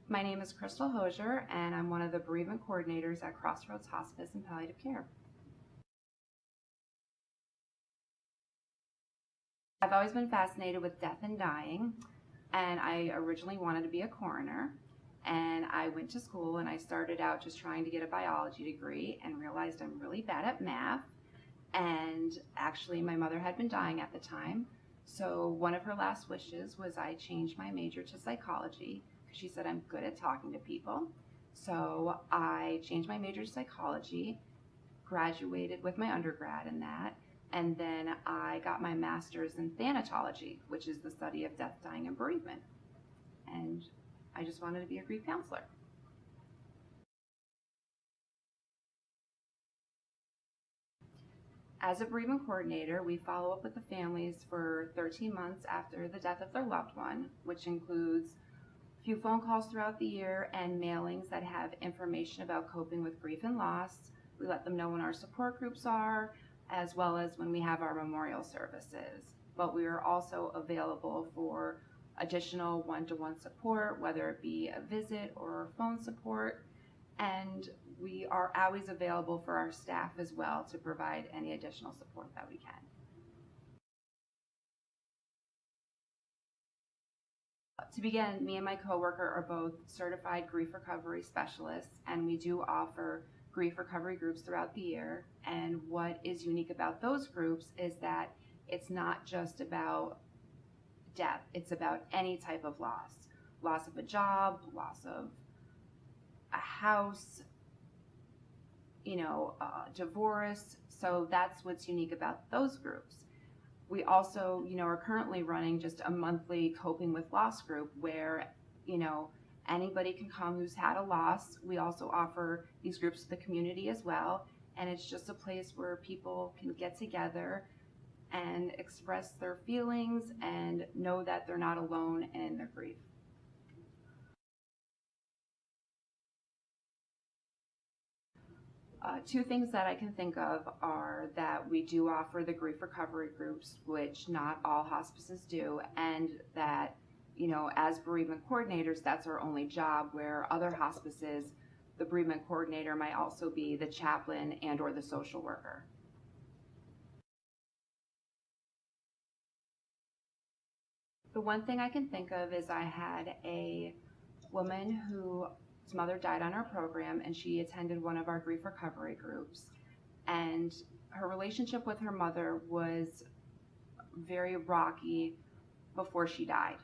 My name is Hosier, and I'm one of the Bereavement Coordinators at Crossroads Hospice and Palliative Care. I've always been fascinated with death and dying, and I originally wanted to be a coroner. And I went to school and I started out just trying to get a biology degree and realized I'm really bad at math. And actually my mother had been dying at the time, so one of her last wishes was I change my major to psychology because she said I'm good at talking to people. So I changed my major to psychology, graduated with my undergrad in that, and then I got my master's in thanatology, which is the study of death, dying, and bereavement. And I just wanted to be a grief counselor. As a bereavement coordinator, we follow up with the families for 13 months after the death of their loved one, which includes a few phone calls throughout the year and mailings that have information about coping with grief and loss. We let them know when our support groups are, as well as when we have our memorial services. But we are also available for additional one-to-one support, whether it be a visit or phone support. And we are always available for our staff as well to provide any additional support that we can. To begin, me and my coworker are both certified grief recovery specialists, and we do offer grief recovery groups throughout the year. And what is unique about those groups is that it's not just about death, it's about any type of loss. Loss of a job, loss of a house, divorce. So that's what's unique about those groups. We also, are currently running just a monthly coping with loss group where, anybody can come who's had a loss. We also offer these groups to the community as well. And it's just a place where people can get together and express their feelings and know that they're not alone in their grief. Two things that I can think of are that we do offer the grief recovery groups, which not all hospices do, and that, as bereavement coordinators, that's our only job, where other hospices, the bereavement coordinator might also be the chaplain and or the social worker. The one thing I can think of is I had a woman whose mother died on our program, and she attended one of our grief recovery groups. And her relationship with her mother was very rocky before she died,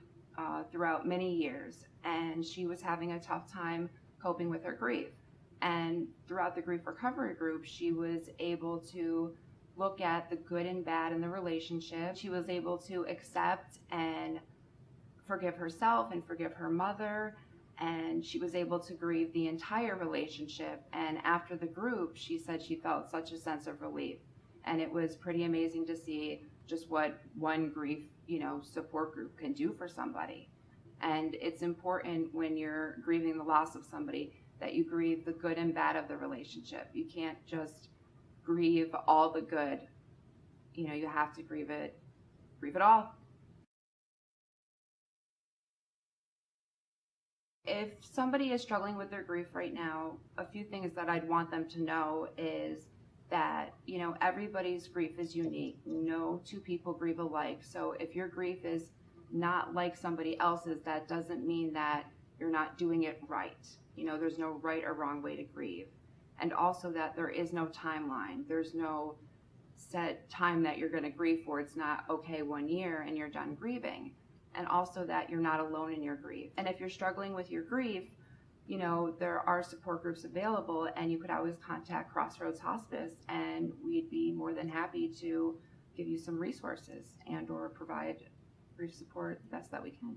throughout many years. And she was having a tough time coping with her grief. And throughout the grief recovery group, she was able to look at the good and bad in the relationship. She was able to accept and forgive herself and forgive her mother, and she was able to grieve the entire relationship. And after the group, she said she felt such a sense of relief. And it was pretty amazing to see just what one grief, support group can do for somebody. And it's important when you're grieving the loss of somebody that you grieve the good and bad of the relationship. You can't just grieve all the good. You have to grieve it all. If somebody is struggling with their grief right now, a few things that I'd want them to know is that, everybody's grief is unique. No two people grieve alike. So if your grief is not like somebody else's, that doesn't mean that you're not doing it right. There's no right or wrong way to grieve. And also that there is no timeline. There's no set time that you're going to grieve for. It's not, okay, 1 year and you're done grieving. And also that you're not alone in your grief. And if you're struggling with your grief, there are support groups available, and you could always contact Crossroads Hospice, and we'd be more than happy to give you some resources and or provide grief support the best that we can.